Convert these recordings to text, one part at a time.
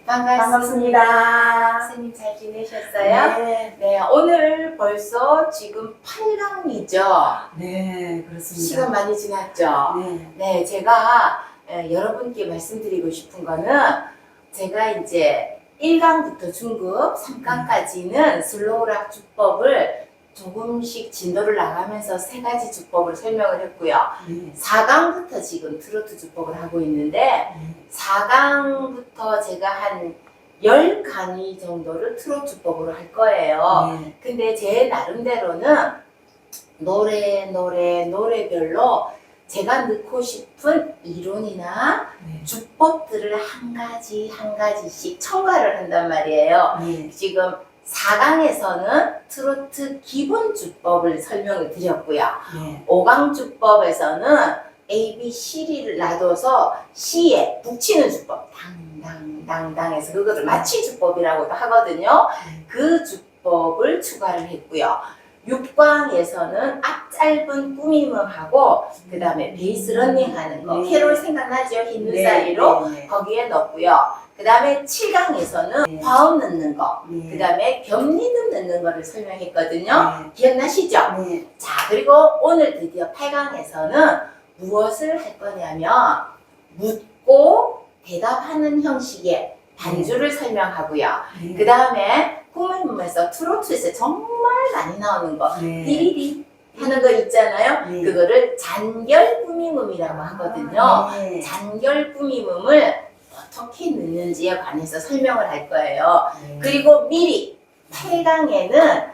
반갑습니다. 선생님 잘 지내셨어요? 네. 네, 오늘 벌써 지금 8강이죠? 네, 그렇습니다. 시간 많이 지났죠? 네. 네, 제가 여러분께 말씀드리고 싶은 거는 제가 이제 1강부터 중급 3강까지는 슬로우락 주법을 조금씩 진도를 나가면서 3가지 주법을 설명을 했고요. 네. 4강부터 지금 트로트 주법을 하고 있는데 4강부터 제가 한 10강의 정도를 트로트 주법으로 할 거예요. 네. 근데 제 나름대로는 노래별로 제가 넣고 싶은 이론이나 네. 주법들을 한 가지씩 첨가를 한단 말이에요. 네. 지금 4강에서는 트로트 기본 주법을 설명을 드렸고요. 네. 5강 주법에서는 A, B, C를 놔둬서 C에 북치는 주법, 당당당당해서 그거를 마치 주법이라고도 하거든요. 그 주법을 추가를 했고요. 6강에서는 앞 짧은 꾸밈음하고 그 다음에 베이스 런닝 하는 거, 네. 캐롤 생각나죠? 흰 눈 네. 사이로 네. 거기에 넣고요. 그 다음에 7강에서는 네. 화음 넣는 거, 네. 그 다음에 겹리듬 넣는 거를 설명했거든요. 네. 기억나시죠? 네. 자, 그리고 오늘 드디어 8강에서는 무엇을 할 거냐면 묻고 대답하는 형식의 반주를 설명하고요. 네. 그 다음에 꾸밈에서 트로트에서 정말 많이 나오는 거 네. 띠리리 하는 거 있잖아요. 네. 그거를 잔결 꾸밈음이라고 하거든요. 네. 잔결 꾸밈음을 어떻게 넣는지에 관해서 설명을 할 거예요. 네. 그리고 미리 8강에는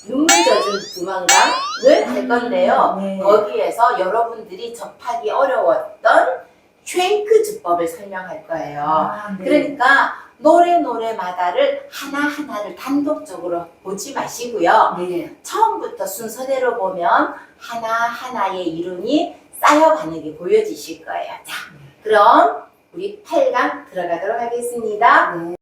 눈물 젖은 두만강을 할 건데요. 네. 거기에서 여러분들이 접하기 어려웠던 쉐이크 주법을 설명할 거예요. 아, 네. 그러니까 노래마다를 하나하나를 단독적으로 보지 마시고요. 네. 처음부터 순서대로 보면 하나하나의 이론이 쌓여가는 게 보여지실 거예요. 자, 그럼 우리 8강 들어가도록 하겠습니다. 네.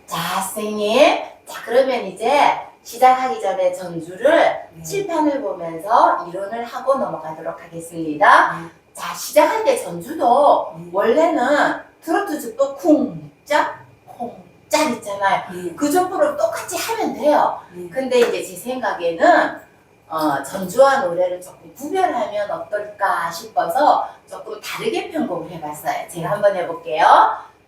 자, 선생님. 자, 그러면 이제 시작하기 전에 전주를 칠판을 보면서 이론을 하고 넘어가도록 하겠습니다. 자, 시작할 때 전주도 원래는 트로트 주법 쿵짝, 콩짝 있잖아요. 네. 그 정도로 똑같이 하면 돼요. 네. 근데 이제 제 생각에는 전주와 노래를 조금 구별하면 어떨까 싶어서 조금 다르게 편곡을 해봤어요. 제가 한번 해볼게요.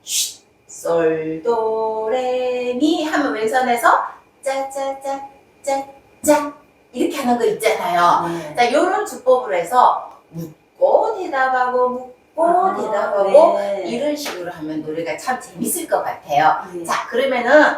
쉿, 솔, 도, 레, 미 하면 왼손에서 짜짜짜, 짜짜 이렇게 하는 거 있잖아요. 네. 자, 요런 주법으로 해서 묻고 대답하고 묻고 대답하고 네. 이런 식으로 하면 노래가 참 재밌을 것 같아요. 네. 자, 그러면은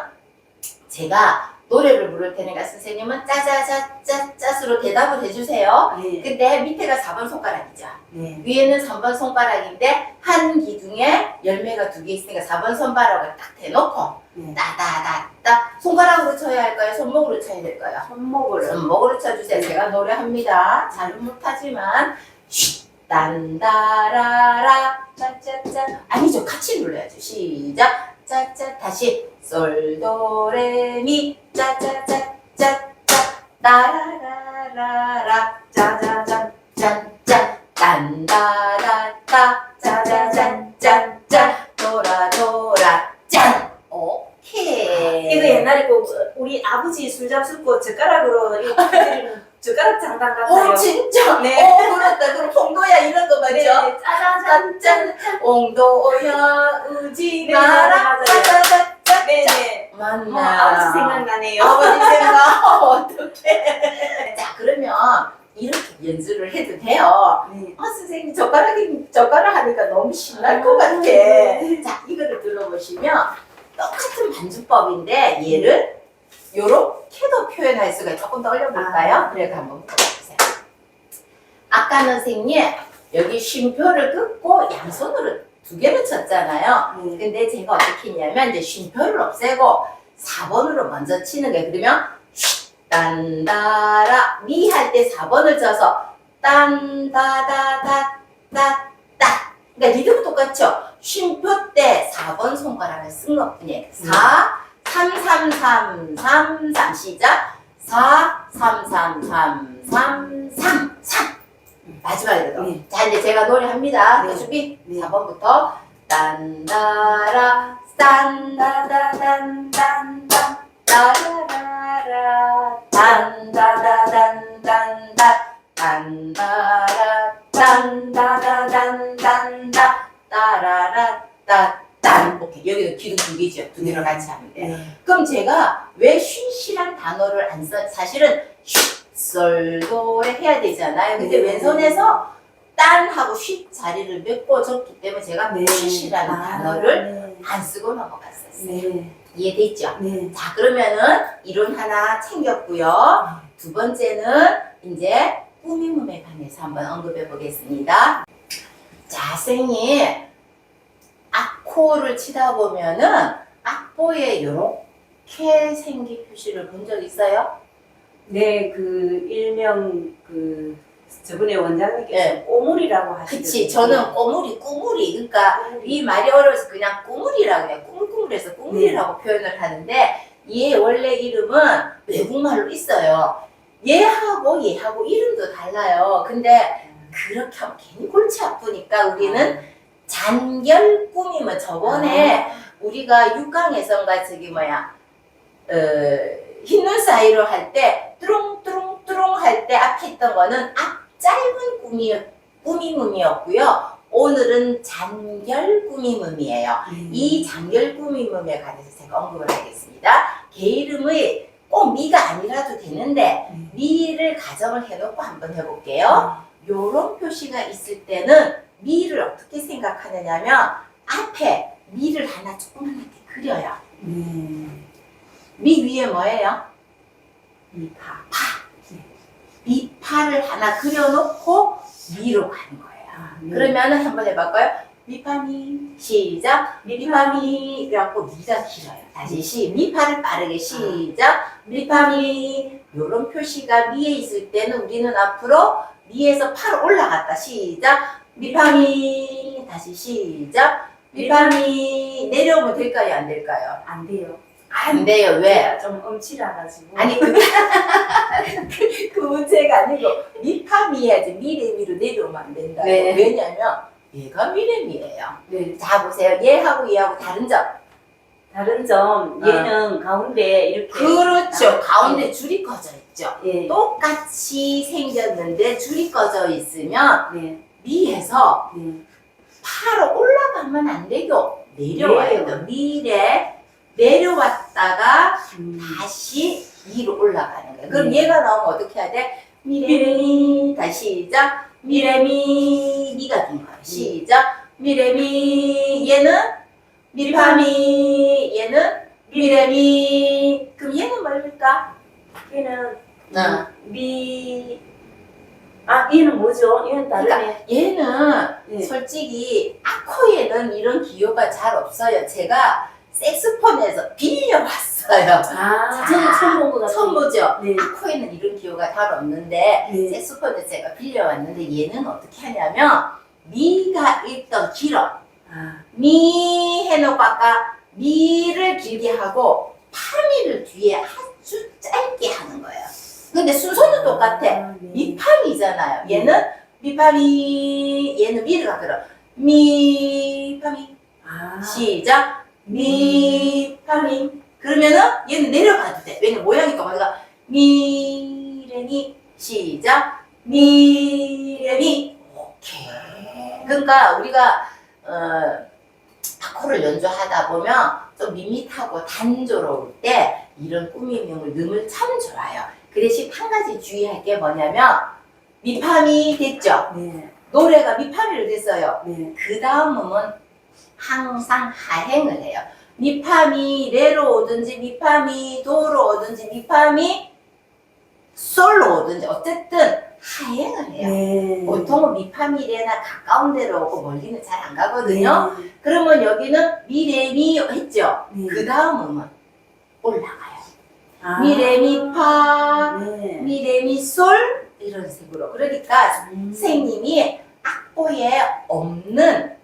제가 노래를 부를 테니까 선생님은 짜자자짜짜스로 대답을 해주세요. 네. 근데 밑에가 4번 손가락이죠. 네. 위에는 3번 손가락인데 한 기둥에 열매가 2개 있으니까 4번 손가락을 딱 대놓고 네. 따다다다 손가락으로 쳐야 할까요? 손목으로 쳐야 될까요? 손목으로 쳐주세요. 제가 노래합니다. 잘은 못하지만 쉿 딴다라라 짜짜짜 아니죠. 같이 눌러야죠. 시작 짜짜 다시 솔도레미 짜짜짜짜짜 따라라라라 짜자잔 짠짠 딴다라따 짜자잔짠짠 돌아 짠 오케이. 이거 옛날에 그 우리 아버지 술 잡수고 젓가락으로 이렇게 젓가락 장단 같아요. 오 진짜? 네. 그렇다. 그럼 홍도야 이런 거 네, 맞죠? 짜자잔. 짠 홍도야 우지 네, 마라 맞아요. 짜자잔 네네. 맞나? 아버지 생각나네요. 아버지 생각 어떡해. 자 그러면 이렇게 연주를 해도 돼요. 네. 선생님 젓가락 하니까 너무 신날 것 같아. 자 이거를 들어보시면 똑같은 반주법인데 얘를 요렇게도 표현할 수가 조금 더 올려볼까요? 그래 한번 볼게요. 아까는 선생님 여기 쉼표를 긋고 양손으로 2개를 쳤잖아요. 네. 근데 제가 어떻게 했냐면 이제 쉼표를 없애고 4번으로 먼저 치는 거예요. 그러면 딴다라 미 할 때 4번을 쳐서 딴다다다다다 그러니까 리듬은 똑같죠? 쉼표 때 4번 손가락을 쓴 것뿐이에요. 4 3 3 3 3 3 시작 4 3 3 3 3 3 3 마지막에도. 네. 자, 이제 제가 노래합니다. 네. 준비. 네. 4번부터. 딴다라, 딴다다단단단, 따라라라, 딴다다단단단, 딴다라, 딴다다단단단, 따라라, 따딴. 오케이. 여기는 기둥 두 개죠. 두 개를 같이 하면 돼요. 네. 그럼 제가 왜 쉿이란 단어를 안 써? 사실은 쉿, 솔, 도레 해야 되잖아요. 근데 네. 왼손에서 딴하고 쉿 자리를 몇 번 줬기 때문에 제가 네. 쉿이라는 아, 단어를 네. 안 쓰고 넘어갔었어요. 네. 이해됐죠? 네. 자, 그러면은 이론 하나 챙겼고요. 두 번째는 이제 꾸밈음에 관해서 한번 언급해 보겠습니다. 자, 선생님, 악코를 치다 보면은 악보에 이렇게 생긴 표시를 본 적 있어요? 네, 그 일명 그 저번에 원장님께서 네. 꼬물이라고 하시더라고요. 그치, 저는 꾸물이. 그러니까 이 말이 어려워서 그냥 꾸물이라고 그냥 꾸물꾸물해서 꾸물이라고 표현을 하는데 얘 원래 이름은 외국말로 있어요. 얘하고 이름도 달라요. 근데 그렇게 하면 괜히 골치 아프니까 우리는 잔결 꾸밈은 저번에 우리가 6강에서인가 저기 흰눈 사이로 할 때 뚜룽뚜룽뚜룽 할 때 앞에 있던 거는 짧은 꾸밈음이었고요. 오늘은 잔결 꾸밈음이에요. 이 잔결 꾸밈음에 관해서 제가 언급을 하겠습니다. 개 이름의 꼭 미가 아니라도 되는데 미를 가정을 해놓고 한번 해볼게요. 요런 표시가 있을 때는 미를 어떻게 생각하느냐면 앞에 미를 하나 조그맣게 그려요. 미 위에 뭐예요? 미파. 미파를 하나 그려놓고 미로 가는 거예요. 그러면은 한번 해볼까요? 미파미 시작. 미파미 그래갖고 미가 길어요. 다시 미파를 빠르게 시작. 미파미 요런 표시가 미에 있을 때는 우리는 앞으로 미에서 파로 올라갔다 시작. 미파미 다시 시작. 미파미 내려오면 될까요? 안 될까요? 안 돼요. 안 돼요. 왜? 제가 좀 엄칠해가지고. 아니 그 문제가 아니고 미파미 해야지 미래미로 내려오면 안 된다고. 네. 왜냐면 얘가 미래미예요. 네. 자 보세요. 얘하고 얘하고 다른 점. 다른 점 얘는 가운데 이렇게. 그렇죠. 가운데 줄이 꺼져 있죠. 예. 똑같이 생겼는데 줄이 꺼져 있으면 네. 미에서 네. 파로 올라가면 안 되고 내려와야 네. 돼. 미래 내려왔다가 음. 다시 위로 올라가는 거예요. 그럼 네. 얘가 나오면 어떻게 해야 돼? 미래미 다시 시작. 미래미 미가 된 거예요. 시작. 미래미 얘는 미파미 얘는 미래미. 그럼 얘는 뭘까? 얘는 어. 얘는 뭐죠? 얘는 다르네. 얘는 네. 솔직히 아코에는 이런 기호가 잘 없어요. 제가 색스폰에서 빌려왔어요. 저는 처음 본 것 같아요. 처음 보죠? 네. 아코에는 이런 기호가 잘 없는데 네. 색스폰에서 제가 빌려왔는데 얘는 어떻게 하냐면 미가 일단 길어. 미 해놓고 아까 미를 길게 하고 파미를 뒤에 아주 짧게 하는 거예요. 근데 순서는 똑같아. 네. 미파미잖아요. 얘는 미파미, 얘는 미를 가더라. 미파미. 시작. 미파미. 그러면은 얘는 내려가도 돼. 왜냐면 모양이 똑같으니까 미레미. 시작. 미레미. 오케이. 그러니까 우리가 아코를 연주하다 보면 좀 밋밋하고 단조로울 때 이런 꾸밈형을 넣으면 참 좋아요. 그 대신 한 가지 주의할 게 뭐냐면 미파미 됐죠? 네. 노래가 미파미로 됐어요. 네. 그 다음은 항상 하행을 해요. 미파미 레로 오든지 미파미 도로 오든지 미파미 솔로 오든지 어쨌든 하행을 해요. 네. 보통은 미파미 레나 가까운 데로 오고 멀리는 잘 안 가거든요. 네. 그러면 여기는 미레미 했죠? 네. 그 다음은 올라가요. 아. 미레미파 네. 미레미솔 이런 식으로. 그러니까 선생님이 악보에 없는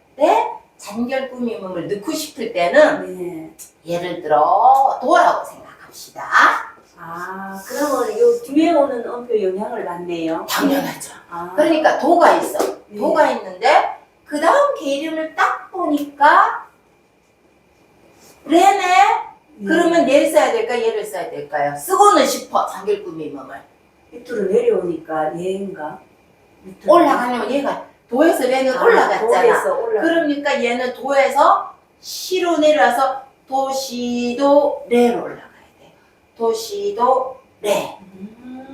잔결 꾸밈음을 넣고 싶을 때는 네. 예를 들어 도라고 생각합시다. 아, 그러면 요 뒤에 오는 음표 영향을 받네요. 당연하죠. 아, 그러니까 도가 있어. 네. 도가 있는데 그 다음 개 이름을 딱 보니까 레네. 네. 그러면 얘를 써야 될까 얘를 써야 될까요? 쓰고는 싶어 장길꾸미몸을. 밑으로 내려오니까 얘인가? 밑으로. 올라가려면 얘가 도에서 레는 아, 올라갔잖아. 도에서 올라가. 그러니까 얘는 도에서 시로 내려와서 도시도 레로 올라가야 돼. 도시도 레.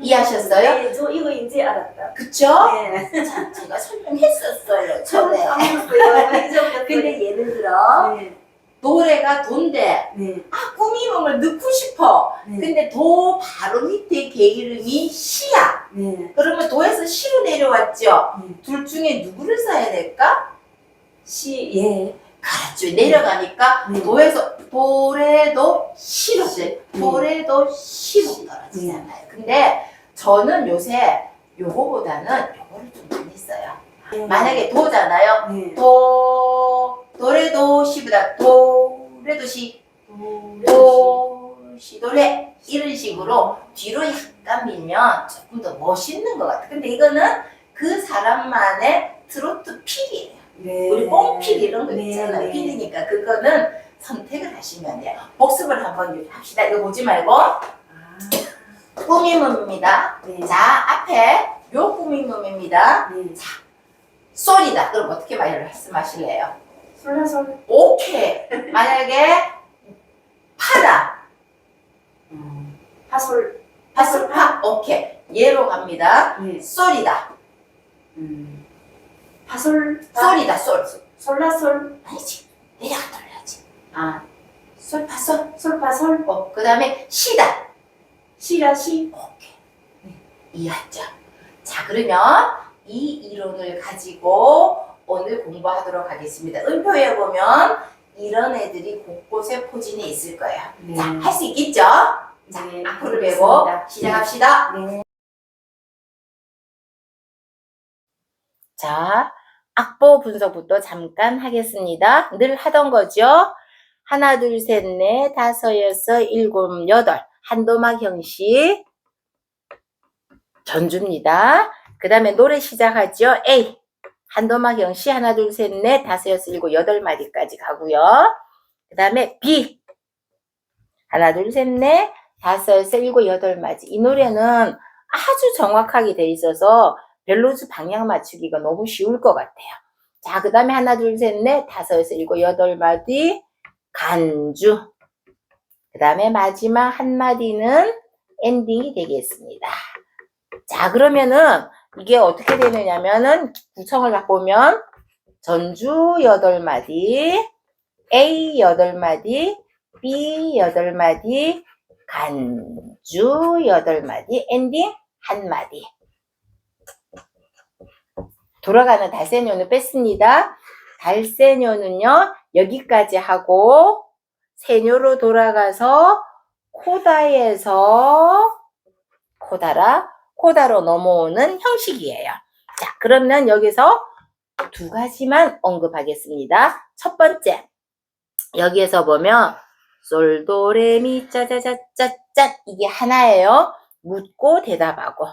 이해하셨어요? 네, 저 이거 이제 알았다. 그쵸? 네. 자, 제가 설명했었어요. 처음 전에. 까먹었어요. 근데 예를 들어 네. 노래가 도인데 네. 아 꾸미몸을 넣고 싶어. 네. 근데 도 바로 밑에 개 이름이 시야. 네. 그러면 도에서 시로 내려왔죠. 네. 둘 중에 누구를 써야 될까? 예. 그렇죠. 내려가니까 네. 도에서 도레도 시로 돼. 네. 도레도 시로 떨어지잖아요. 근데 저는 요새 요거보다는 요거를 좀 많이 써요. 만약에 도잖아요. 네. 도레도 시보다 도레도 시 도시 도레 이런 식으로 뒤로 약간 밀면 조금 더 멋있는 것 같아. 근데 이거는 그 사람만의 트로트 필이에요. 네. 우리 뽕필 이런 거 네, 있잖아요. 네. 필이니까 그거는 선택을 하시면 돼요. 복습을 한번 합시다. 이거 보지 말고 아, 꾸미몸입니다. 네. 자 앞에 요 꾸미몸입니다. 네. 솔이다. 그럼 어떻게 말씀하실래요? 솔라솔. 오케이. 만약에 파다. 파솔. 파솔파. 오케이. 얘로 갑니다. 네. 솔이다. 파솔. 솔이다. 솔. 솔라솔. 아니지. 내려가 돌려야지. 아, 솔 파솔. 솔파솔. 그 다음에 시다. 시라시. 오케이. 이해했죠? 자 그러면 이 이론을 가지고 오늘 공부하도록 하겠습니다. 음표에 보면 이런 애들이 곳곳에 포진해 있을 거예요. 네. 자, 할 수 있겠죠? 자, 네, 악보를 메고 알겠습니다. 시작합시다. 네. 자, 악보 분석부터 잠깐 하겠습니다. 늘 하던 거죠? 하나, 둘, 셋, 넷, 다섯, 여섯, 일곱, 여덟. 한도막 형식. 전주입니다. 그 다음에 노래 시작하죠? A. 한도막 형식 하나, 둘, 셋, 넷, 다섯, 여섯, 일곱, 여덟 마디까지 가고요. 그 다음에 B. 하나, 둘, 셋, 넷, 다섯, 여섯, 일곱, 여덟 마디. 이 노래는 아주 정확하게 돼 있어서 벨로즈 방향 맞추기가 너무 쉬울 것 같아요. 자, 그 다음에 하나, 둘, 셋, 넷, 다섯, 여섯, 일곱, 여덟 마디. 간주. 그 다음에 마지막 한 마디는 엔딩이 되겠습니다. 자, 그러면은 이게 어떻게 되느냐면은 구성을 보면 전주 8마디, A 8마디, B 8마디, 간주 8마디, 엔딩 1마디. 돌아가는 달새뇨는 뺐습니다. 달새뇨는요, 여기까지 하고 새뇨로 돌아가서 코다에서 코다로 넘어오는 형식이에요. 자, 그러면 여기서 두 가지만 언급하겠습니다. 첫 번째, 여기에서 보면 솔도레미 짜자자짜짜 이게 하나예요. 묻고 대답하고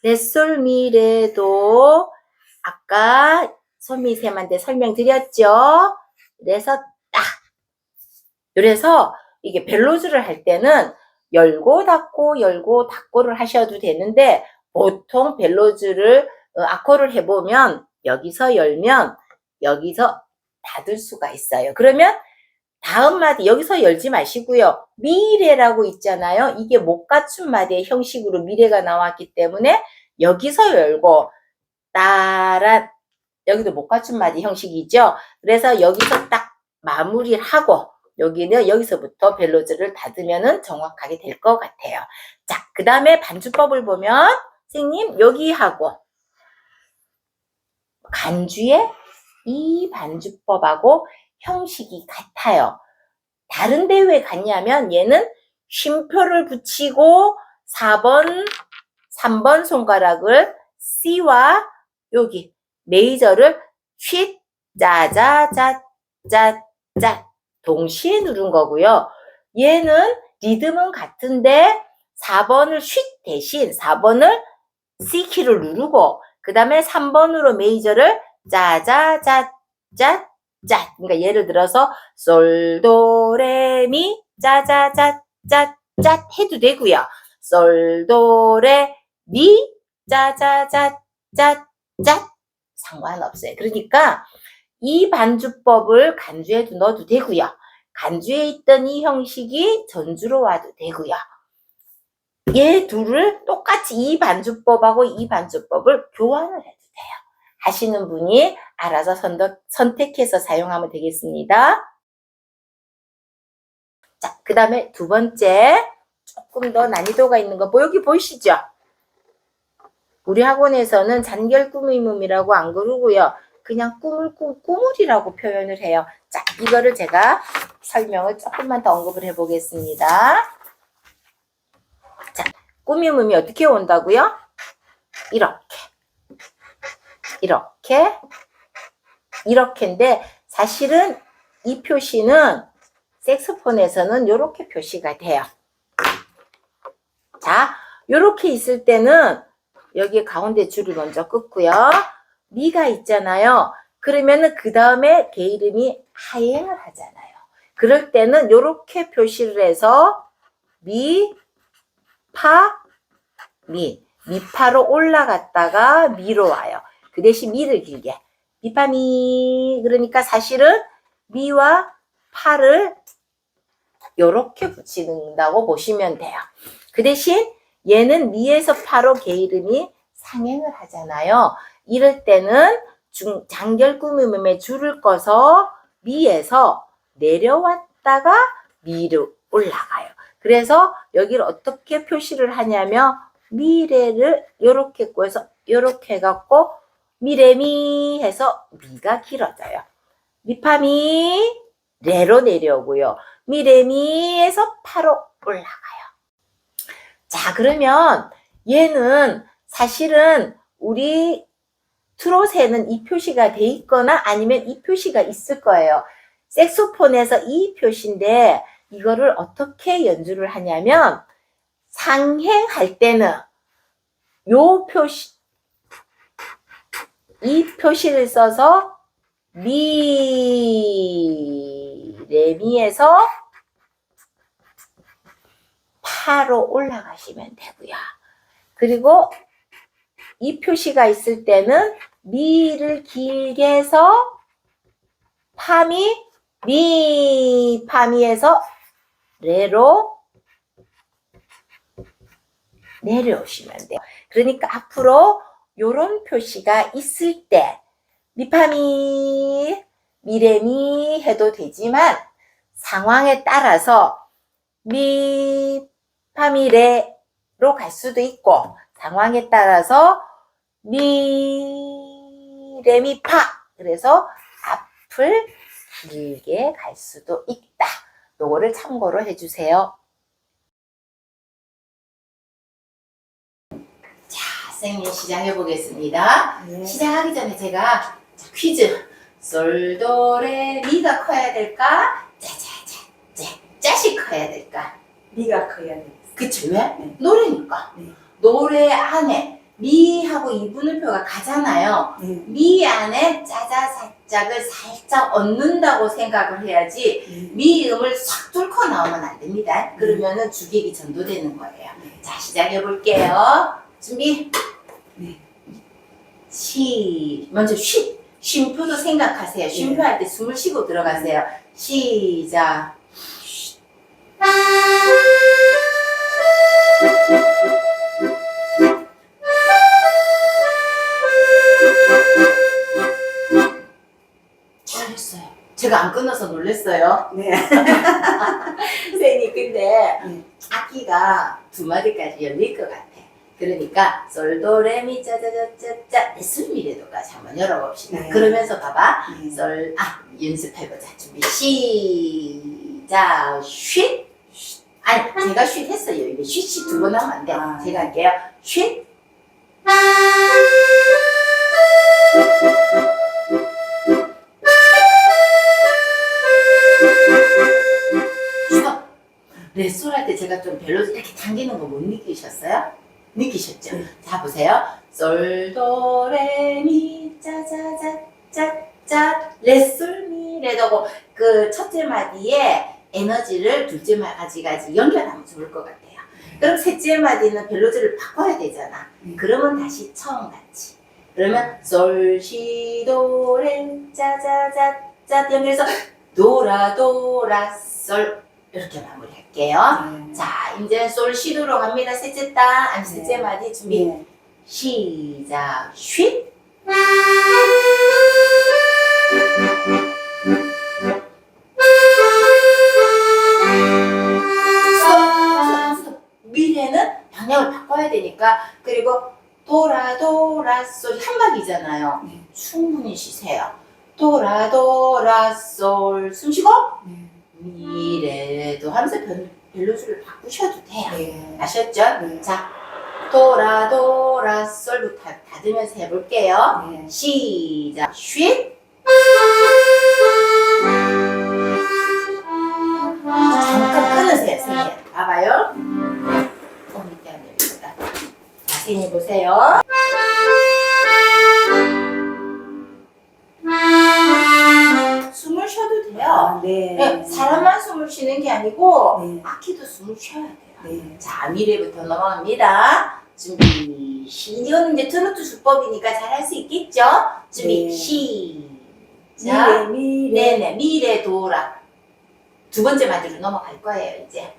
레솔미레도 아까 소미쌤한테 설명드렸죠. 그래서 딱 그래서 이게 벨로즈를 할 때는 열고 닫고를 하셔도 되는데 보통 벨로즈를 아코를 해보면 여기서 열면 여기서 닫을 수가 있어요. 그러면 다음 마디 여기서 열지 마시고요. 미래라고 있잖아요. 이게 못 갖춘 마디의 형식으로 미래가 나왔기 때문에 여기서 열고 따란 여기도 못 갖춘 마디 형식이죠. 그래서 여기서 딱 마무리를 하고 여기는 여기서부터 벨로즈를 닫으면 정확하게 될 것 같아요. 자, 그 다음에 반주법을 보면 선생님 여기하고 간주의 이 반주법하고 형식이 같아요. 다른데 왜 같냐면 얘는 쉼표를 붙이고 3번 손가락을 C와 여기 메이저를 쉿, 짜자자짜짜 동시에 누른 거고요. 얘는 리듬은 같은데 4번을 쉿 대신 4번을 C키를 누르고 그 다음에 3번으로 메이저를 짜자자짜 짜. 그러니까 예를 들어서 솔도레미 짜자자짜 짜 해도 되고요. 솔도레미 짜자자짜 짜 상관없어요. 그러니까 이 반주법을 간주에도 넣어도 되고요. 간주에 있던 이 형식이 전주로 와도 되고요. 얘 둘을 똑같이 이 반주법하고 이 반주법을 교환을 해도 돼요. 하시는 분이 알아서 선택해서 사용하면 되겠습니다. 자, 그 다음에 두 번째 조금 더 난이도가 있는 거 여기 보이시죠? 우리 학원에서는 잔결 꾸미몸이라고 안 그러고요. 그냥 꾸물이라고 표현을 해요. 자, 이거를 제가 설명을 조금만 더 언급을 해보겠습니다. 자, 꾸미몸이 어떻게 온다고요? 이렇게인데 사실은 이 표시는 색소폰에서는 이렇게 표시가 돼요. 자, 이렇게 있을 때는 여기 가운데 줄을 먼저 끊고요. 미가 있잖아요. 그러면은 그 다음에 개 이름이 하행을 하잖아요. 그럴 때는 이렇게 표시를 해서 미, 파, 미. 미파로 올라갔다가 미로 와요. 그 대신 미를 길게. 미파미. 그러니까 사실은 미와 파를 이렇게 붙인다고 보시면 돼요. 그 대신 얘는 미에서 파로 개 이름이 상행을 하잖아요. 이럴 때는 장결 꾸미몸에 줄을 꺼서 미에서 내려왔다가 미로 올라가요. 그래서 여기를 어떻게 표시를 하냐면 미래를 요렇게 꼬여서 요렇게 해갖고 미래미 해서 미가 길어져요. 미파미 레로 내려오고요. 미래미에서 파로 올라가요. 자, 그러면 얘는 사실은 우리 트롯에는 이 표시가 돼 있거나 아니면 이 표시가 있을 거예요. 색소폰에서 이 표시인데 이거를 어떻게 연주를 하냐면 상행할 때는 요 표시, 이 표시를 써서 미, 레미에서 파로 올라가시면 되고요. 그리고 이 표시가 있을 때는 미를 길게 해서 파미, 미, 파미에서 레로 내려오시면 돼요. 그러니까 앞으로 요런 표시가 있을 때 미파미, 미레미 해도 되지만 상황에 따라서 미파미레로 갈 수도 있고 상황에 따라서 미레미파 그래서 앞을 길게 갈 수도 있다. 요거를 참고로 해주세요. 자, 선생님 시작해 보겠습니다. 네. 시작하기 전에 제가 퀴즈. 솔도레 미가 커야 될까? 짜시 커야 될까? 미가 커야 돼. 그쵸? 왜? 네. 노래니까. 네. 노래 안에 미하고 이분음표가 가잖아요. 미 안에 짜자사짝을 살짝 얹는다고 생각을 해야지 미음을 싹 뚫고 나오면 안 됩니다. 그러면은 주객이 전도되는 거예요. 자, 시작해 볼게요. 준비. 네. 먼저 쉼표도 생각하세요. 쉼표 할 때 숨을 쉬고 들어가세요. 시작. 잘했어요. 제가 안 끊어서 놀랐어요. 네. 선생님, 근데 네. 악기가 두 마디까지 열릴 것 같아. 그러니까 솔도레미 짜자자자자 레솔미레도까지 한번 열어봅시다. 네. 그러면서 봐봐. 네. 연습해보자. 준비 시작. 쉿. 아니, 제가 쉿 했어요. 이게 쉿이 두 번 하면 안 돼. 아. 제가 할게요. 쉿. 스톱. 레솔 할 때 제가 좀 별로 이렇게 당기는 거 못 느끼셨어요? 느끼셨죠? 네. 자, 보세요. 솔, 도, 레, 미, 짜, 짜, 짜, 짜, 짜, 레, 솔, 미, 레, 도. 그 첫째 마디에 에너지를 둘째 마디까지 연결하면 좋을 것 같아요. 그럼 셋째 마디는 벨로즈를 바꿔야 되잖아. 그러면 다시 처음 같이. 그러면 솔, 시, 도, 레, 짜, 짜, 짜, 짜 연결해서 도라, 도라, 솔 이렇게 마무리할게요. 자, 이제 솔, 시도로 갑니다. 셋째 땅, 아니 셋째 마디 준비. 네. 시작, 쉿. 미래는 방향을 바꿔야 되니까. 그리고 도라 도라 솔 한 박이잖아요. 네. 충분히 쉬세요. 도라 도라 솔 숨 쉬고 네. 미래도 하면서 벨로즈를 바꾸셔도 돼요. 네. 아셨죠? 네. 자, 도라 도라 솔부터 닫으면서 해볼게요. 네. 시작, 쉿. 잠깐 끊으세요, 선생님. 봐봐요. 밑에 안 됩니다. 자세히 보세요. 숨을 쉬어도 돼요. 네. 네, 사람만 숨을 쉬는 게 아니고 네. 악기도 숨을 쉬어야 돼요. 네. 자, 미래부터 넘어갑니다. 준비, 이건 이제 트로트 수법이니까 잘 할 수 있겠죠? 준비, 네. 시작. 미래. 네네, 미래 도라. 두 번째 마디로 넘어갈 거예요, 이제.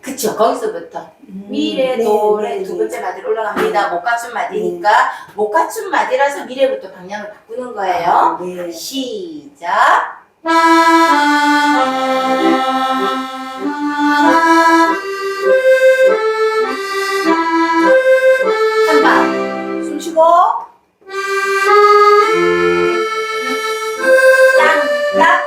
그쵸, 거기서부터. 미래 네, 도레 네, 두 네. 번째 마디로 올라갑니다. 못 갖춘 마디니까 못 갖춘 마디라서 미래부터 방향을 바꾸는 거예요. 네. 시작. 한 번. 숨 쉬고. 땅.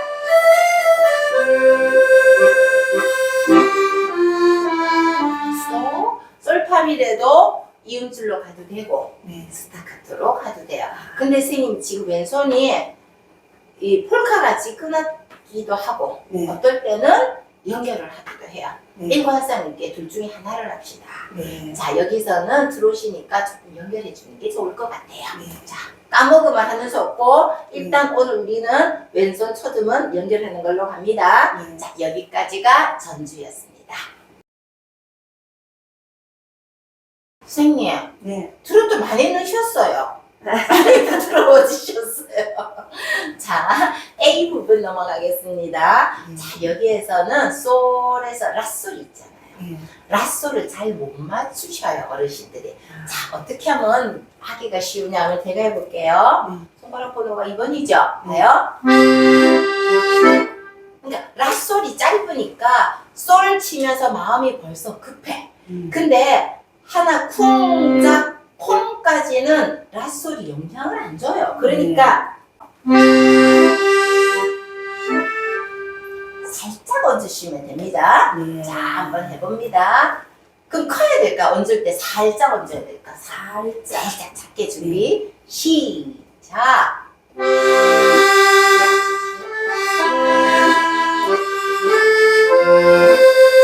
솔파미레도 이음줄로 가도 되고 네. 스타카토로 가도 돼요. 근데 선생님 지금 왼손이 이 폴카같이 끊었기도 하고 네. 어떨 때는 연결을 하기도 해요. 네. 일관성있게 둘 중에 하나를 합시다. 네. 자, 여기서는 들어오시니까 조금 연결해 주는 게 좋을 것 같아요. 네. 자, 까먹으면 하는 수 없고 일단 오늘 우리는 왼손 초듬은 연결하는 걸로 갑니다. 네. 자, 여기까지가 전주였습니다. 선생님, 네. 트로트 많이 넣으셨어요. 많이 들어오셨어요. 자, A 부분 넘어가겠습니다. 자, 여기에서는 솔에서 라솔 있잖아요. 네. 라솔을 잘 못 맞추셔요, 어르신들이. 자, 어떻게 하면 하기가 쉬우냐면 제가 해볼게요. 손가락 번호가 2번이죠? 봐요. 그러니까 라솔이 짧으니까 솔 치면서 마음이 벌써 급해. 근데 하나 쿵짝 콩까지는 라솔이 영향을 안 줘요. 그러니까 살짝 얹으시면 됩니다. 네. 자, 한번 해봅니다. 그럼 커야 될까? 얹을 때 살짝 얹어야 될까? 살짝 작게 준비. 시작.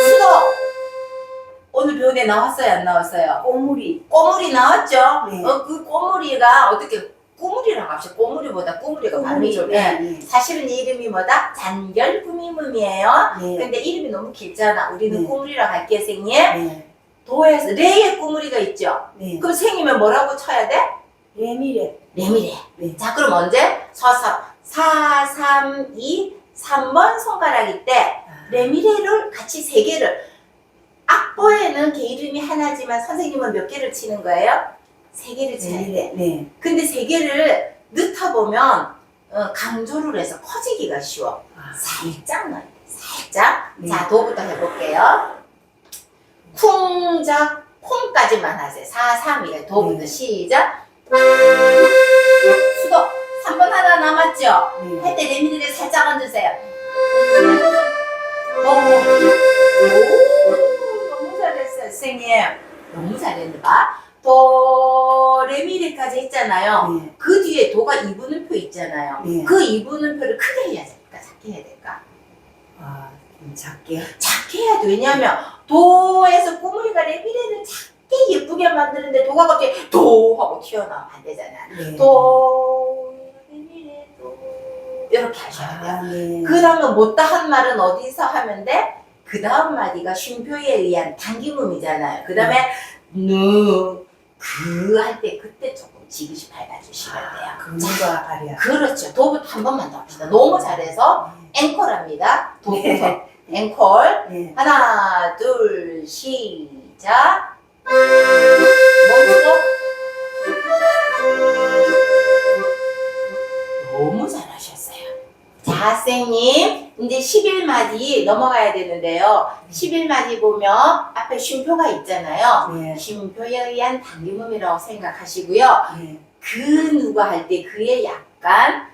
수도 오늘 배운에 나왔어요, 안 나왔어요? 꼬물이 나왔죠? 네. 그 꼬물이가 어떻게 꾸물이라고 합시다. 꼬물이보다 꾸물이가 발음이 좀 네. 사실은 이 이름이 뭐다? 잔결구미문이에요. 네. 근데 이름이 너무 길잖아. 우리는 네. 꾸물이라고 할게요, 선생님. 네. 도에서 레의 꾸물이가 있죠? 네. 그럼 선생님은 뭐라고 쳐야 돼? 레미레. 레미레. 네. 자, 그럼 언제? 4, 3, 2, 3번 손가락일 때 레미레를 같이 3개를 악보에는 걔 이름이 하나지만 선생님은 몇 개를 치는 거예요? 3개를 쳐야 돼. 네. 근데 3개를 넣다 보면 강조를 해서 커지기가 쉬워. 살짝 넣어요. 살짝. 네. 자, 도부터 해볼게요. 쿵작 콩까지만 하세요. 4, 3, 2. 도부터 네. 시작. 수도 3번 하나 남았죠? 네. 할 때 레미들을 살짝 얹으세요. 오, 너무 잘했어요, 선생님. 너무 잘했는데 봐. 도, 레미레까지 했잖아요. 네. 그 뒤에 도가 이분음표 있잖아요. 네. 그 이분음표를 크게 해야 될까? 작게 해야 될까? 좀 작게. 작게 해야 돼. 왜냐하면 도에서 꾸물이가 레미레를 작게 예쁘게 만드는데 도가 갑자기 도 하고 튀어나오면 안 되잖아. 네. 도 레미레 도 이렇게 하셔야 돼요. 아, 네. 그 다음에 못다 한 말은 어디서 하면 돼? 그 다음 마디가 쉼표에 의한 당김음이잖아요. 그 다음에 그 할 때 그때 조금 지그시 밟아주시면 돼요. 금과 아리아. 그렇죠. 도부터 한 번만 더 합시다. 너무 잘해서 앵콜합니다. 도부터 네. 앵콜. 네. 하나, 둘, 시작. 멈추고. 너무 잘하셨어요. 자, 학생님. 이제 11마디 넘어가야 되는데요. 11마디 보면 앞에 쉼표가 있잖아요. 네. 쉼표에 의한 당김음이라고 생각하시고요. 네. 그 누가 할 때 그에 약간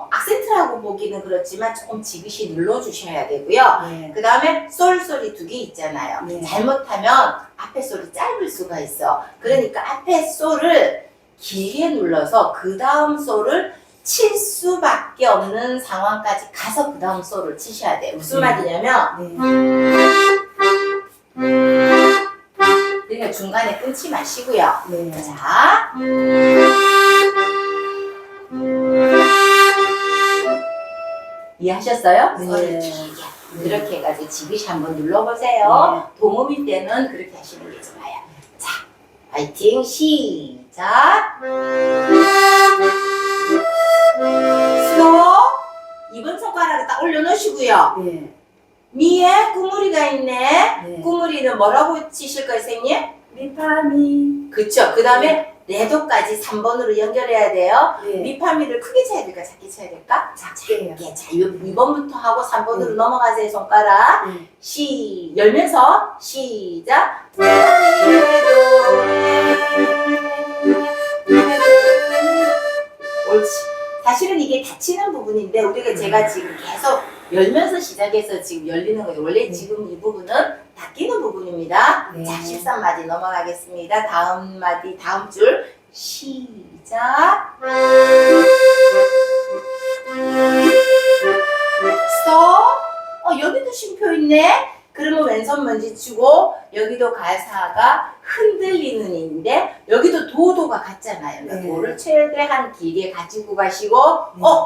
악센트라고 보기는 그렇지만 조금 지그시 눌러주셔야 되고요. 네. 그 다음에 솔 소리 2개 있잖아요. 네. 잘못하면 앞에 솔이 짧을 수가 있어. 그러니까 앞에 솔을 길게 눌러서 그 다음 솔을 칠 수밖에 없는 상황까지 가서 그 다음 솔을 치셔야 돼요. 무슨 말이냐면 그러니까 중간에 끊지 마시고요. 네. 자, 이해하셨어요? 네. 소리를 길게 이렇게 해가지고 지그시 한번 눌러보세요. 동음일 때는 그렇게 하시는 게 좋아요. 자, 파이팅 시작. 스톱. 이번 손가락을 딱 올려놓으시고요. 네. 미에 꾸물이가 있네. 네. 꾸물이는 뭐라고 치실 거예요, 선생님? 미파미. 그쵸. 그 다음에 레도까지 3번으로 연결해야 돼요. 네. 미파미를 크게 쳐야 될까, 작게 쳐야 될까? 작게요. 작게. 자, 2번부터 하고 3번으로 네. 넘어가세요, 손가락. 네. 열면서 시작. 옳지. 사실은 이게 닫히는 부분인데 우리가 제가 지금 계속 열면서 시작해서 지금 열리는 거예요. 원래 지금 이 부분은 닫히는 부분입니다. 네. 자, 13마디 넘어가겠습니다. 다음 마디, 다음 줄 시작. 스톱. 여기도 쉼표 있네. 그러면 왼손 먼지 치고 여기도 가사가 흔들리는 인데 여기도 도도가 같잖아요. 그러니까 네. 도를 최대한 길게 가지고 가시고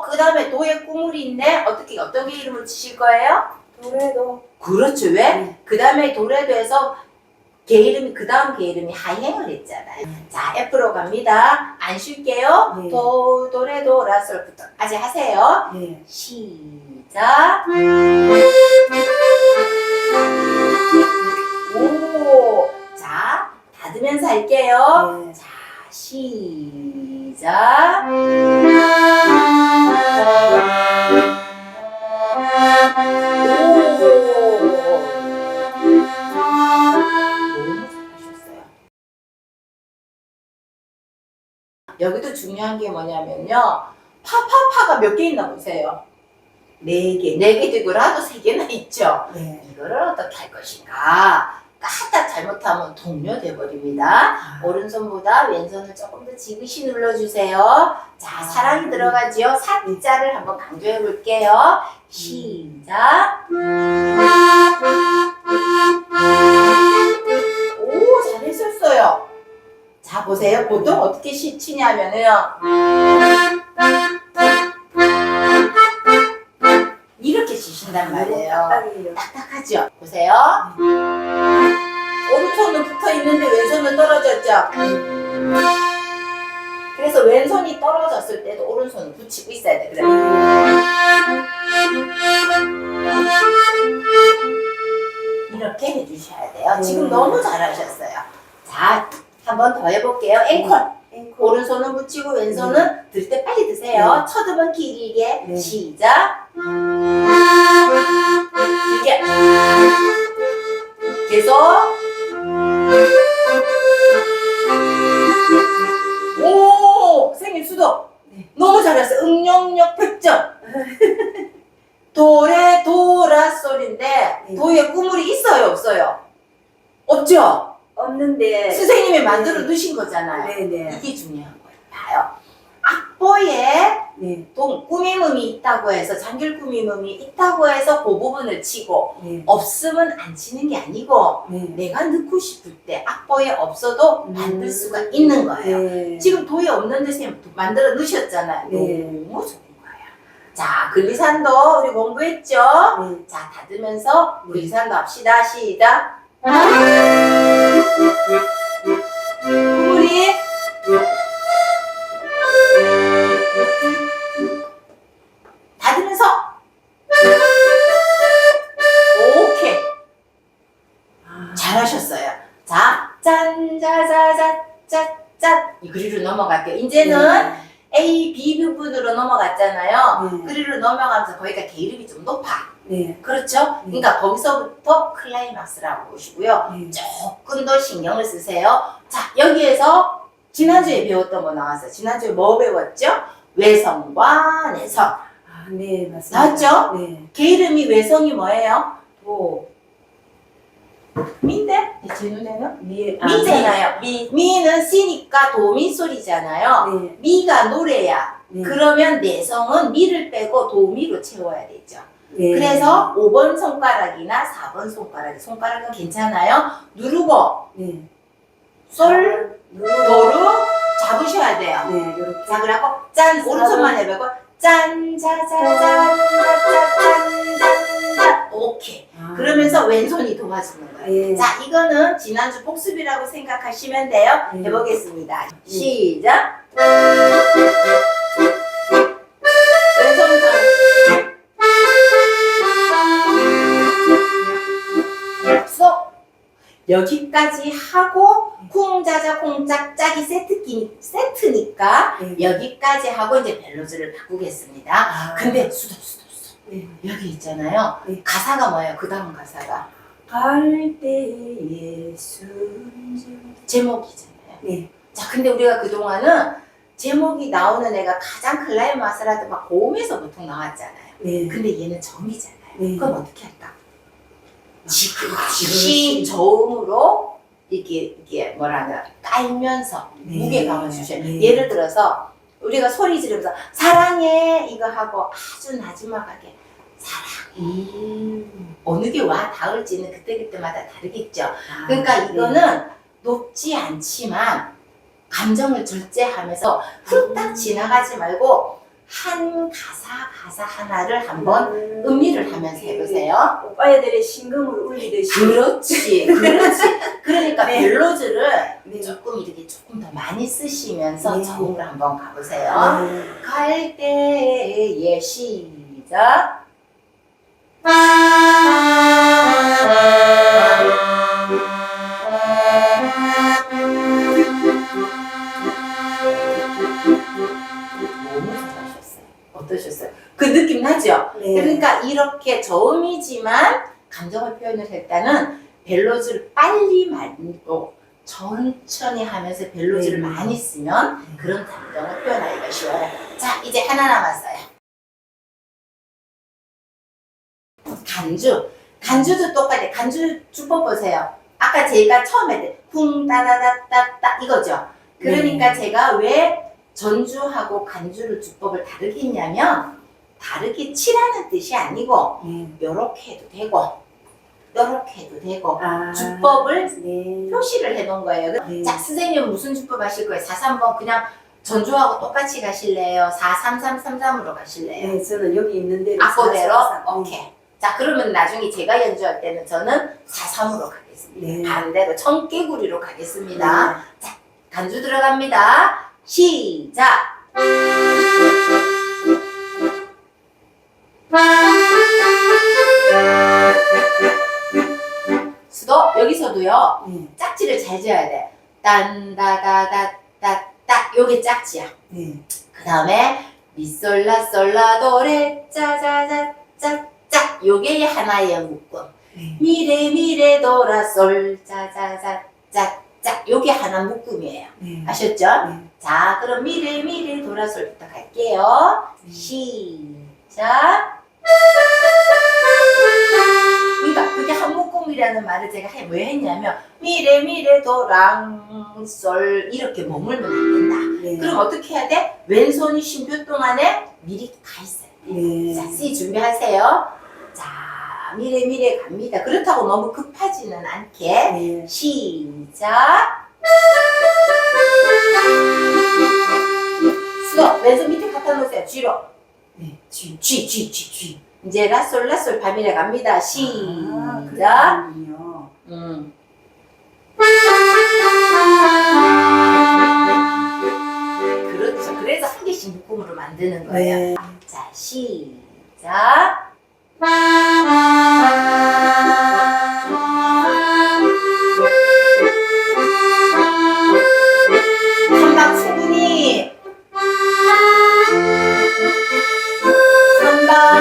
그 다음에 도에 꾸물이 있네. 어떤 게 이름을 치실 거예요? 도레도. 그렇죠. 왜? 네. 그 다음에 도레도에서 개 이름이 그 다음 개 이름이 하행을 했잖아요. 자, F로 갑니다. 안 쉴게요. 네. 도, 도레도, 라솔부터 아직 하세요. 네. 시작. 오, 자, 닫으면서 할게요. 네. 자, 시작. 너무 잘하셨어요. 여기도 중요한 게 뭐냐면요. 파파파가 몇 개 있나 보세요. 4개. 4개 되고 라도 3개나 있죠. 네. 이거를 어떻게 할 것인가. 까딱 잘못하면 동료돼 버립니다. 오른손보다 왼손을 조금 더 지그시 눌러주세요. 자, 사랑이 들어가지요. 사자를 한번 강조해 볼게요. 시작. 오, 잘했었어요. 자, 보세요. 보통 어떻게 치냐면요. 이렇게 치신단 말이에요. 딱딱이에요. 딱딱하죠? 보세요. 오른손은 붙어 있는데 왼손은 떨어졌죠? 그래서 왼손이 떨어졌을 때도 오른손을 붙이고 있어야 돼. 그래. 이렇게 해주셔야 돼요. 지금 너무 잘하셨어요. 자, 한 번 더 해볼게요. 앵콜. 오른손은 붙이고 왼손은 들 때 빨리 드세요. 첫음은 길게. 네. 시작. 길게. 계속. 오, 선생님 수도. 네. 너무 잘했어요. 응용력 100점. 도레 도라 소리인데 네. 도에 꾸물이 있어요, 없어요? 없죠? 없는데. 선생님이 만들어 놓으신 거잖아요. 네네. 이게 중요한 거예요. 봐요. 악보에 네. 꾸밈음이 있다고 해서 장결 꾸밈음이 있다고 해서 그 부분을 치고 네. 없으면 안 치는 게 아니고 네. 내가 넣고 싶을 때 악보에 없어도 만들 수가 있는 거예요. 네. 지금 도에 없는데 선생님 만들어 넣으셨잖아요. 네. 너무 좋은 거예요. 자, 근리산도 우리 공부했죠? 네. 자, 닫으면서 네. 근리산도 합시다. 시작. 우리 닫으면서 오케이. 잘하셨어요. 자, 짠자자자짠 이 그리로 넘어갈게요. 이제는 A, B 부분으로 넘어갔잖아요. 네. 그리로 넘어가면서 거기가 계름이 좀 높아. 네. 그렇죠? 그러니까 거기서부터 클라이막스라고 보시고요. 네. 조금 더 신경을 쓰세요. 자, 여기에서 지난주에 배웠던 거 나왔어요. 지난주에 뭐 배웠죠? 외성과 내성. 아, 네, 맞습니다. 나왔죠? 네. 계름이 외성이 뭐예요? 도. 미인데? 제 눈에는? 미잖아요. 미는 시니까 도미 소리잖아요. 네. 미가 노래야. 네. 그러면 내성은 미를 빼고 도미로 채워야 되죠. 네. 그래서 5번 손가락이나 4번 손가락은 괜찮아요. 누르고 네. 솔, 도를 잡으셔야 돼요. 네, 이렇게. 자, 그래갖고 짠 오른손만 해보고 짠, 짜자잔, 짜자잔, 오케이. 그러면서 왼손이 도와주는 거예요. 예. 자, 이거는 지난주 복습이라고 생각하시면 돼요. 해보겠습니다. 시작. 왼손 쏙 여기까지 하고 쿵자자 쿵짝짝이 세트니까 네. 여기까지 하고 이제 멜로디를 바꾸겠습니다. 근데 수도 네. 여기 있잖아요. 네. 가사가 뭐예요? 그 다음 가사가 갈대의 순정. 제목이잖아요. 네. 자, 근데 우리가 그동안은 제목이 나오는 애가 가장 클라이마스라도 막 고음에서 보통 나왔잖아요. 네. 근데 얘는 점이잖아요. 네. 그럼 어떻게 할까? 지금 시 저음으로 이게 뭐라냐 깔면서 네. 무게감을 주셔요. 네. 예를 들어서 우리가 소리 지르면서 사랑해 이거 하고 아주 나지막하게 사랑해 어느 게 와 닿을지는 그때마다 다르겠죠. 그러니까 이거는 높지 않지만 감정을 절제하면서 훌딱 지나가지 말고 한 가사 하나를 한번 음미를 하면서 해보세요. 오빠애들의 심금을 울리듯이. 그렇지. 그러니까 네. 멜로디를 네. 조금 더 많이 쓰시면서 네. 저음을 한번 가보세요. 네. 갈 때에 시작. 너무 잘하셨어요. 어떠셨어요? 그 느낌 나죠? 네. 그러니까 이렇게 저음이지만 감정을 표현을 했다는 벨로즈를 빨리 말고 천천히 하면서 벨로즈를 네. 많이 쓰면 그런 감정을 표현하기가 쉬워요. 자, 이제 하나 남았어요. 간주도 똑같아요. 간주 주법 보세요. 아까 제가 처음에 때 쿵따다다따따 이거죠. 그러니까 제가 왜 전주하고 간주를 주법을 다르게 했냐면 다르게 치라는 뜻이 아니고 네. 요렇게 해도 되고 요렇게 해도 되고 아. 주법을 네. 표시를 해놓은 거예요. 네. 자, 선생님은 무슨 주법 하실 거예요? 4-3번 그냥 전주하고 똑같이 가실래요? 4-3-3-3-3으로 가실래요? 네, 저는 여기 있는 대로. 악보대로? 사사사. 오케이. 자, 그러면 나중에 제가 연주할 때는 저는 4-3으로 가겠습니다. 네. 반대로 청개구리로 가겠습니다. 자, 간주 들어갑니다. 시작! 수도 여기서도요. 네. 짝지를 잘 지어야 돼. 딴다다다따따 요게 짝지야. 네. 그 다음에 미솔라솔라도레 짜자자짜짜 요게 하나의 묶음. 네. 미레 도라솔 짜자자짜짜 요게 하나 묶음이에요. 네. 아셨죠? 네. 자, 그럼 미레 도라솔부터 갈게요. 시작. 그러니까 그게 한 묶음이라는 말을 제가 왜 했냐면 미레 도랑솔 이렇게 머물면 안 된다. 네. 그럼 어떻게 해야 돼? 왼손이 쉼표 동안에 미리 가 있어요. 네. 자, C 준비하세요. 자, 미래 갑니다. 그렇다고 너무 급하지는 않게. 네. 시작. 스톱. 왼손 밑에 갖다 놓으세요. G로. 네. G. 이제 라솔 바미레 갑니다. 시작. 그렇군요. 그렇죠. 그래서 한 개씩 묶음으로 만드는 거예요. 네. 자, 시작. 선박 수분이 선박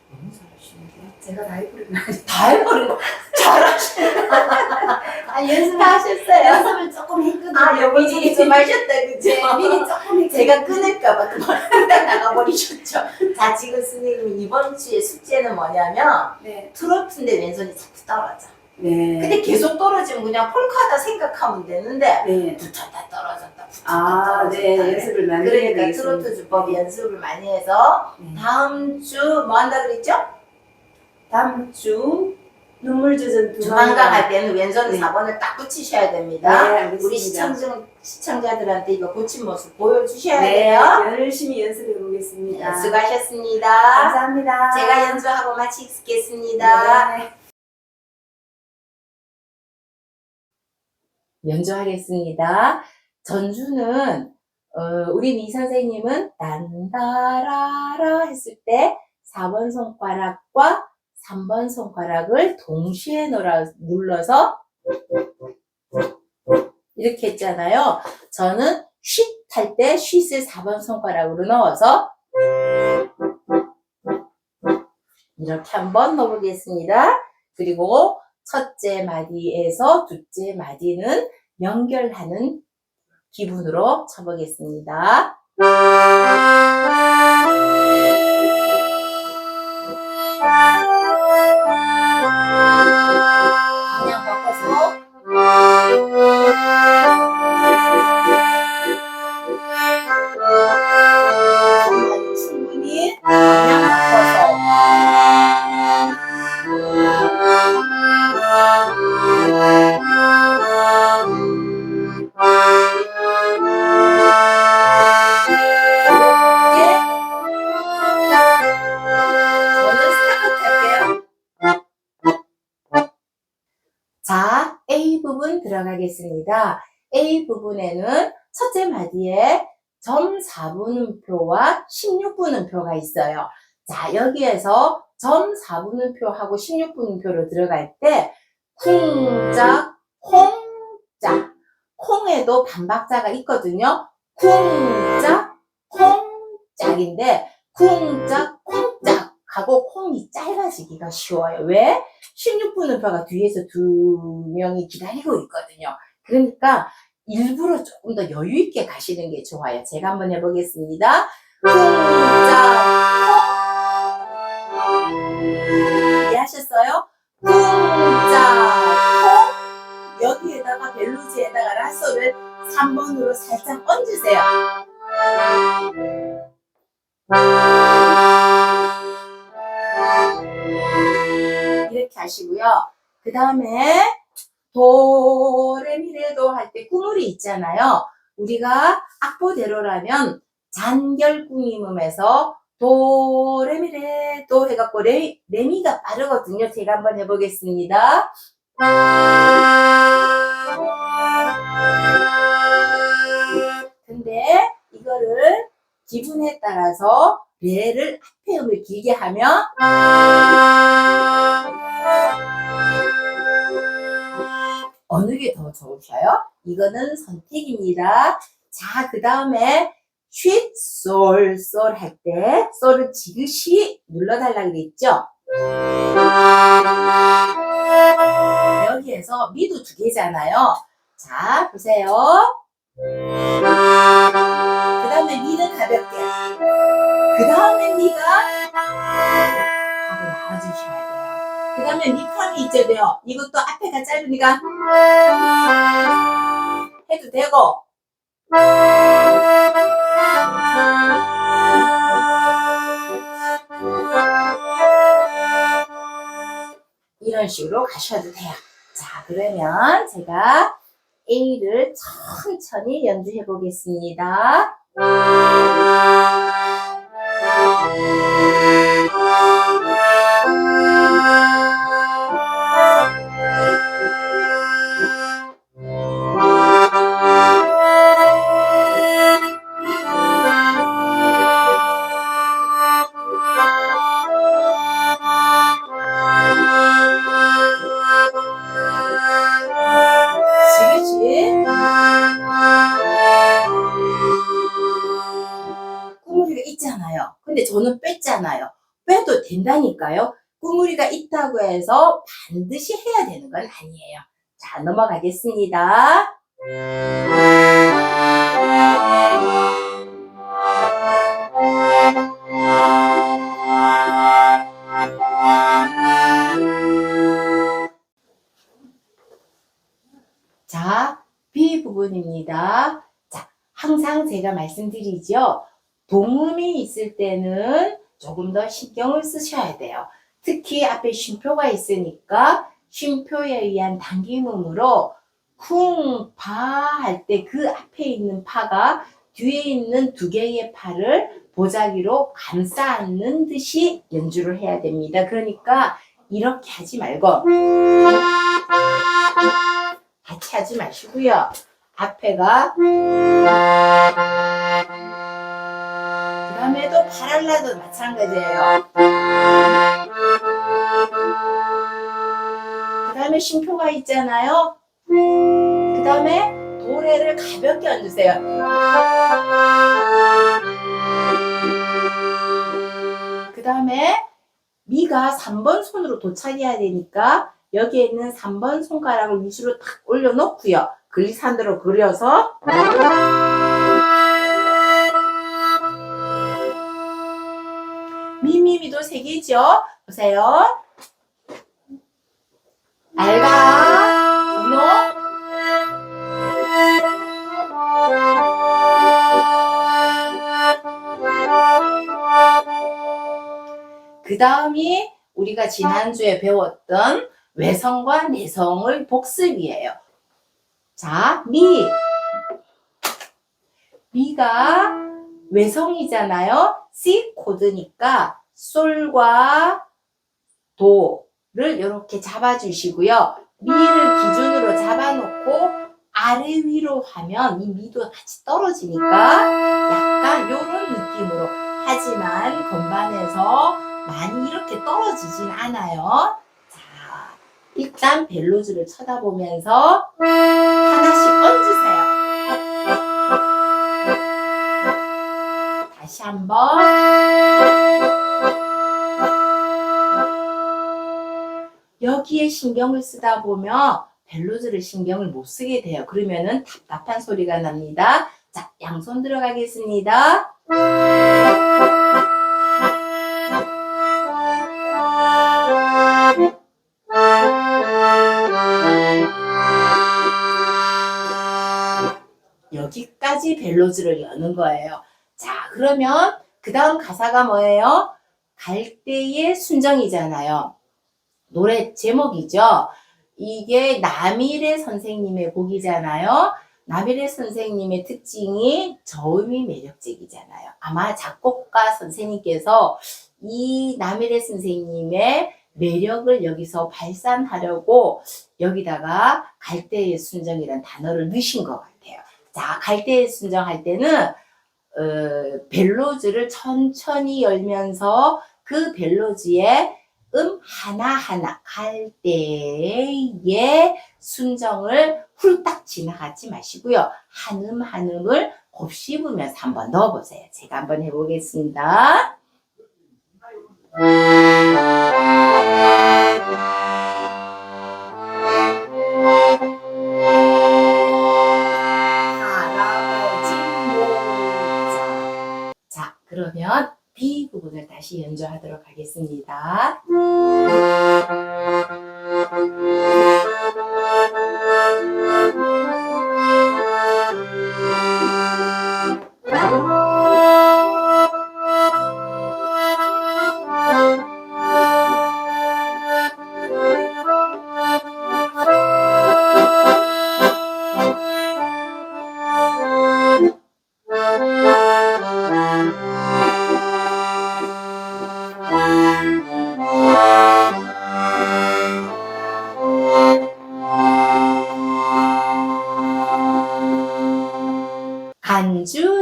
너무 잘하시는데요? 제가 다 해버리나? 다 해버리고 잘하시네. 아, 연습하셨어요? 연습을 조금 했거든요. 아, 여기 좀 하셨다, 그죠? 네, 미리 조금 했거든요. 제가 끊을까봐 또 일단 나가버리셨죠. 자, 지금 선생님 이번 주에 숙제는 뭐냐면 네. 트로트인데 왼손이 자꾸 떨어져. 네. 근데 계속 떨어지면 그냥 폴카다 생각하면 되는데 네. 붙었다 떨어졌다 붙었다 아, 떨어졌다. 네. 연습을 많이 해야 그러니까 되겠습니다. 트로트 주법 연습을 많이 해서 네. 다음 주 뭐 한다 그랬죠? 다음 주 눈물 젖은 두만강 할 때는 왼손 네. 4번을 딱 붙이셔야 됩니다. 네, 알겠습니다. 우리 시청자들한테 이거 고친 모습 보여주셔야 네, 돼요. 열심히 연습해 보겠습니다. 네, 수고하셨습니다. 감사합니다. 제가 연주하고 마치겠습니다. 네. 연주하겠습니다. 전주는 우리 이 선생님은 딴따라라 했을 때 4번 손가락과 3번 손가락을 동시에 눌러서 이렇게 했잖아요. 저는 쉿 할 때 쉿을 4번 손가락으로 넣어서 이렇게 한번 넣어보겠습니다. 그리고 첫째 마디에서 둘째 마디는 연결하는 기분으로 쳐보겠습니다. 방향 바꿔서 충분히 방향 바꿔서 저는 스타트 할게요. 자, A 부분 들어가겠습니다. A 부분에는 첫째 마디에 점 4분음표와 16분음표가 있어요. 자, 여기에서 점 4분음표하고 16분음표로 들어갈 때 쿵짝, 콩짝, 콩에도 반박자가 있거든요. 쿵짝, 콩짝인데 쿵짝, 콩짝 하고 콩이 짧아지기가 쉬워요. 왜? 16분음표가 뒤에서 두 명이 기다리고 있거든요. 그러니까 일부러 조금 더 여유 있게 가시는 게 좋아요. 제가 한번 해보겠습니다. 쿵짝, 콩. 이해하셨어요? 쿵짝, 콩. 여기에다가 벨루즈에다가 라소를 3번으로 살짝 얹으세요. 이렇게 하시고요. 그 다음에 도레미레도 할 때 꾸물이 있잖아요. 우리가 악보대로라면 잔결궁임음에서 도레미레도 해갖고 레미가 빠르거든요. 제가 한번 해보겠습니다. 근데 이거를 기분에 따라서 레를 앞에 음을 길게 하면 어느 게 더 좋으셔요? 이거는 선택입니다. 자, 그 다음에 쉿, 솔, 솔 할 때 솔을 지그시 눌러달라 그랬죠? 여기에서 미도 두 개잖아요. 자, 보세요. 그 다음에 미는 가볍게. 그 다음에 미가 하고 나와주셔야 돼요. 그 다음에 밑판이 있잖아요. 이것도 앞에가 짧으니까 해도 되고, 이런 식으로 가셔도 돼요. 자, 그러면 제가 A를 천천히 연주해 보겠습니다. 지그시. 꾸물이가 있잖아요. 근데 저는 뺐잖아요. 빼도 된다니까요. 꾸물이가 있다고 해서 반드시 해야 되는 건 아니에요. 자, 넘어가겠습니다. 자, B 부분입니다. 자, 항상 제가 말씀드리죠. 동음이 있을 때는 조금 더 신경을 쓰셔야 돼요. 특히 앞에 쉼표가 있으니까 쉼표에 의한 당김음으로 쿵, 파 할 때 그 앞에 있는 파가 뒤에 있는 두 개의 파를 보자기로 감싸 안는 듯이 연주를 해야 됩니다. 그러니까 이렇게 하지 말고 같이 하지 마시고요. 앞에가 그 다음에도 파랄라도 마찬가지예요. 그 다음에 쉼표가 있잖아요. 그 다음에 도레를 가볍게 얹으세요. 그 다음에 미가 3번 손으로 도착해야 되니까 여기에 있는 3번 손가락을 위주로 탁 올려놓고요. 글리산드로 그려서 미미미도 3개죠. 보세요. 알가, 분노, 그 다음이 우리가 지난주에 배웠던 외성과 내성의 복습이에요. 자, 미가 외성이잖아요. C 코드니까 솔과 도를 이렇게 잡아주시고요. 미를 기준으로 잡아놓고 아래 위로 하면 이 미도 같이 떨어지니까 약간 이런 느낌으로. 하지만 건반에서 많이 이렇게 떨어지진 않아요. 자, 일단 벨로즈를 쳐다보면서 하나씩 얹으세요. 다시 한번. 여기에 신경을 쓰다 보면 벨로즈를 신경을 못 쓰게 돼요. 그러면은 답답한 소리가 납니다. 자, 양손 들어가겠습니다. 여기까지 벨로즈를 여는 거예요. 자, 그러면 그 다음 가사가 뭐예요? 갈대의 순정이잖아요. 노래 제목이죠. 이게 남일의 선생님의 곡이잖아요. 남일의 선생님의 특징이 저음이 매력적이잖아요. 아마 작곡가 선생님께서 이 남일의 선생님의 매력을 여기서 발산하려고 여기다가 갈대의 순정이라는 단어를 넣으신 것 같아요. 자, 갈대의 순정 할 때는 벨로즈를 천천히 열면서 그 벨로즈에 하나하나 갈대의 순정을 훌딱 지나가지 마시고요. 한 음을 곱씹으면서 한번 넣어보세요. 제가 한번 해보겠습니다. 할아버지 모자. 자, 그러면 B 부분을 다시 연주하도록 하겠습니다.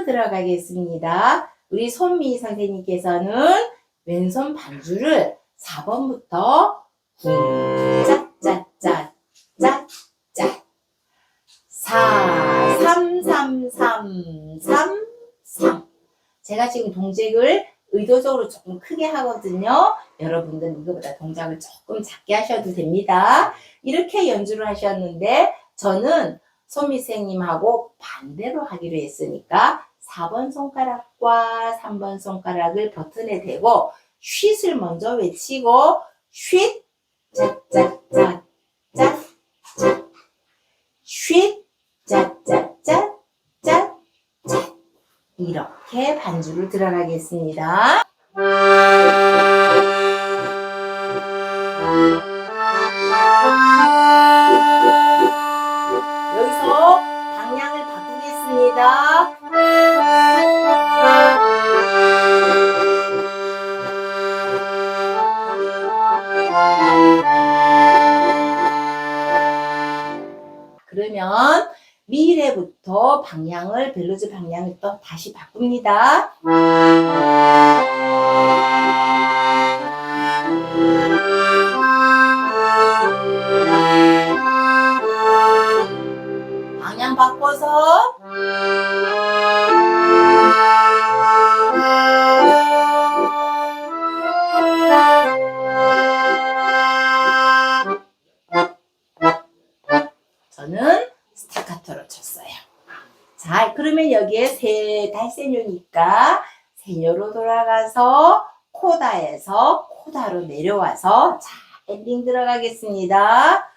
들어가겠습니다. 우리 손미 선생님께서는 왼손 반주를 4번부터 짝짝짝 짝짝 4 3 3 3 3 3 제가 지금 동작을 의도적으로 조금 크게 하거든요. 여러분들은 이거보다 동작을 조금 작게 하셔도 됩니다. 이렇게 연주를 하셨는데 저는 손미 선생님하고 반대로 하기로 했으니까 4번 손가락과 3번 손가락을 버튼에 대고 쉿을 먼저 외치고 쉿 짝짝짝 짝짝 쉿 짝짝짝 짝짝 이렇게 반주를 들어가겠습니다. 여기서 방향을 바꾸겠습니다. 그러면 미래부터 방향을 벨로즈 방향을 또 다시 바꿉니다. 방향 바꿔서 저는 스타카토로 쳤어요. 자, 그러면 여기에 달세뇨니까 세뇨로 돌아가서 코다에서 코다로 내려와서 자, 엔딩 들어가겠습니다.